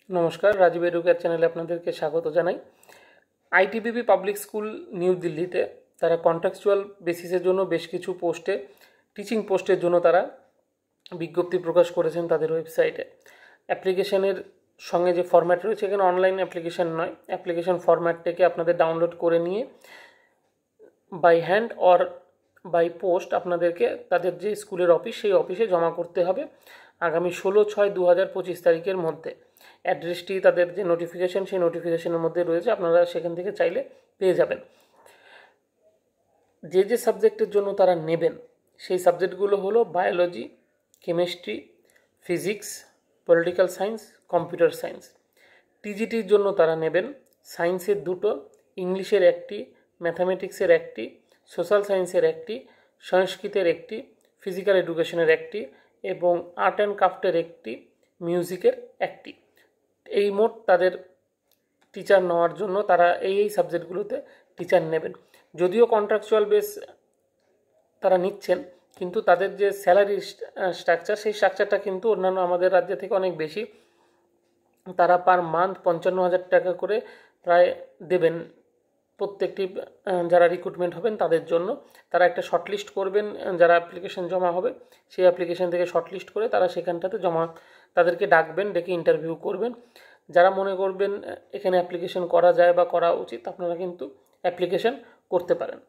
নমস্কার, রাজীব এডুকেয়ার চ্যানেলে আপনাদেরকে স্বাগত জানাই। আইটিবিপি পাবলিক স্কুল নিউ দিল্লিতে তারা কন্ট্রাকচুয়াল বেসিসের জন্য বেশ কিছু পোস্টে টিচিং পোস্টের জন্য তারা বিজ্ঞপ্তি প্রকাশ করেছেন তাদের ওয়েবসাইটে। অ্যাপ্লিকেশনের সঙ্গে যে ফরম্যাট রয়েছে, এখানে অনলাইন অ্যাপ্লিকেশন নয়, অ্যাপ্লিকেশন ফরম্যাটটাকে আপনাদের ডাউনলোড করে নিয়ে by hand or by post আপনাদেরকে তাদের যে স্কুলের অফিস সেই অফিসে জমা করতে হবে আগামী 16/6/2025 তারিখের মধ্যে। অ্যাড্রেসটি তাদের যে নোটিফিকেশন সেই নোটিফিকেশনের মধ্যে রয়েছে, আপনারা সেখান থেকে চাইলে পেয়ে যাবেন। যে যে সাবজেক্টের জন্য তারা নেবেন সেই সাবজেক্টগুলো হলো biology, chemistry, physics, political science, computer science. টিজিটির জন্য তারা নেবেন সায়েন্সের 2টো, ইংলিশের 1টি, ম্যাথামেটিক্সের 1টি, সোশ্যাল সায়েন্সের 1টি, সংস্কৃতের 1টি, ফিজিক্যাল এডুকেশনের 1টি এবং আর্ট অ্যান্ড ক্রাফটের 1টি, মিউজিকের 1টি। এই মোট তাদের টিচার নেওয়ার জন্য তারা এই সাবজেক্টগুলোতে টিচার নেবেন। যদিও কন্ট্রাকচুয়াল বেস তারা নিচ্ছেন, কিন্তু তাদের যে স্যালারি স্ট্রাকচার সেই স্ট্রাকচারটা কিন্তু অন্যান্য আমাদের রাজ্য থেকে অনেক বেশি। তারা পার মান্থ 55,000 টাকা করে প্রায় দেবেন প্রত্যেকটি যারা রিক্রুটমেন্ট হবেন তাদের জন্য। তারা একটা শর্টলিস্ট করবেন, যারা অ্যাপ্লিকেশন জমা হবে সেই অ্যাপ্লিকেশন থেকে শর্টলিস্ট করে তারা সেখানটাতে তাদেরকে ডাকবেন, ডেকে ইন্টারভিউ করবেন। যারা মনে করবেন এখানে অ্যাপ্লিকেশন করা যায় বা করা উচিত, আপনারা কিন্তু অ্যাপ্লিকেশন করতে পারেন।